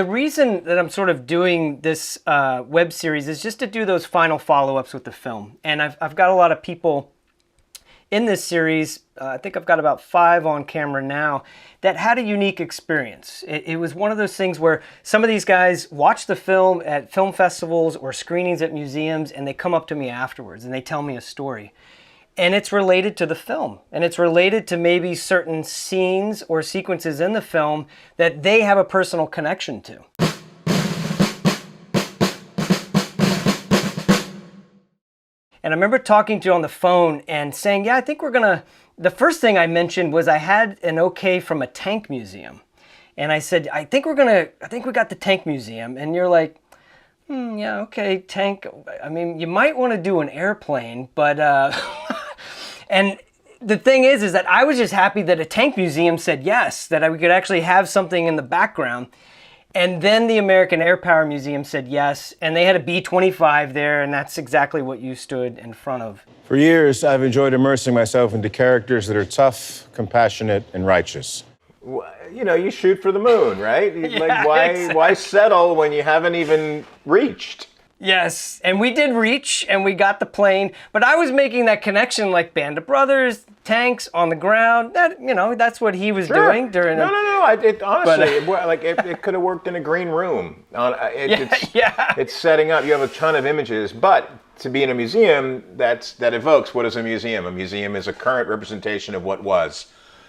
The reason that I'm sort of doing this web series is just to do those final follow-ups with the film. And I've got a lot of people in this series, I think I've got about 5 on camera now, that had a unique experience. It was one of those things where some of these guys watch the film at film festivals or screenings at museums, and they come up to me afterwards and they tell me a story. And it's related to the film, and it's related to maybe certain scenes or sequences in the film that they have a personal connection to. And I remember talking to you on the phone and saying, yeah, I think we're gonna, the first thing I mentioned was I had an okay from a tank museum. And I said, I think we got the tank museum. And you're like, yeah, okay, tank. I mean, you might want to do an airplane, but, and the thing is that I was just happy that a tank museum said yes, that we could actually have something in the background. And then the American Air Power Museum said yes, and they had a B-25 there, and that's exactly what you stood in front of. For years, I've enjoyed immersing myself into characters that are tough, compassionate, and righteous. You know, you shoot for the moon, right? Yeah, why settle when you haven't even reached? Yes, and we did reach, and we got the plane, but I was making that connection like Band of Brothers, tanks on the ground. That, you know, that's what he was doing during. No. Honestly, it could have worked in a green room. It's setting up. You have a ton of images, but to be in a museum, that evokes what is a museum. A museum is a current representation of what was.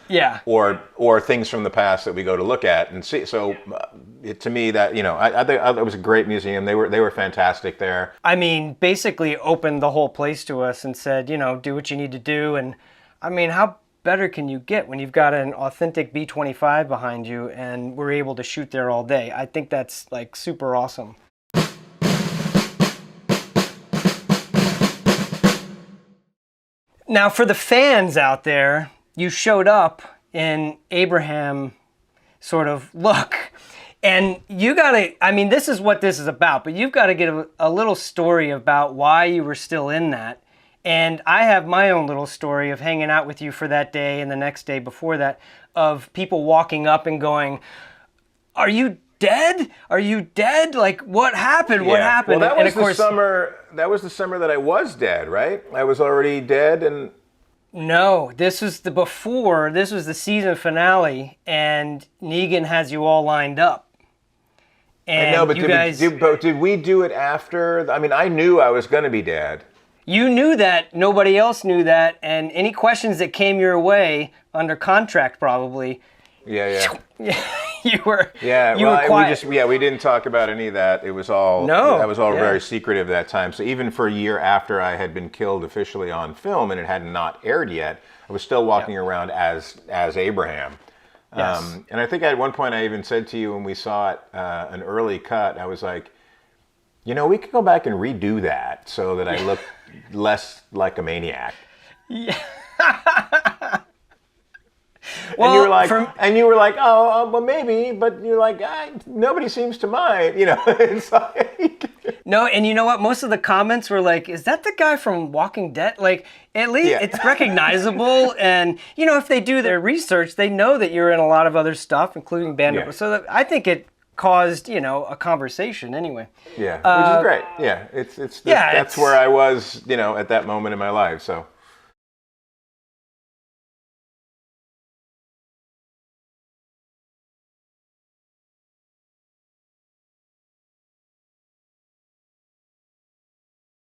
Yeah. Or things from the past that we go to look at and see. So, to me, that, you know, I think it was a great museum. They were fantastic there. I mean, basically opened the whole place to us and said, you know, do what you need to do. And I mean, how better can you get when you've got an authentic B-25 behind you and we're able to shoot there all day? I think that's like super awesome. Now, for the fans out there, you showed up in Abraham sort of look, and you gotta, I mean, this is what this is about, but you've got to get a little story about why you were still in that. And I have my own little story of hanging out with you for that day and the next day before that, of people walking up and going, are you dead? Are you dead? Like, what happened? What happened? Well, that was the summer that I was dead, right? I was already dead. And no, this was this was the season finale, and Negan has you all lined up. And I know, but did we do it after? I mean, I knew I was going to be dead. You knew that. Nobody else knew that. And any questions that came your way, under contract probably. Yeah. you were were quiet. We didn't talk about any of that. It was all very secretive that time. So even for a year after I had been killed officially on film and it had not aired yet, I was still walking around as Abraham. Yes. And I think at one point I even said to you when we saw it, an early cut, I was like, you know, we could go back and redo that so that I look less like a maniac. Yeah. Well, and you were like, oh, well, maybe, but you're like, nobody seems to mind, you know. It's like no, and you know what? Most of the comments were like, is that the guy from Walking Dead? Like, at least it's recognizable, and you know, if they do their research, they know that you're in a lot of other stuff, including Bandit. So I think it caused, you know, a conversation anyway. Yeah, which is great. Yeah, that's where I was, you know, at that moment in my life. So.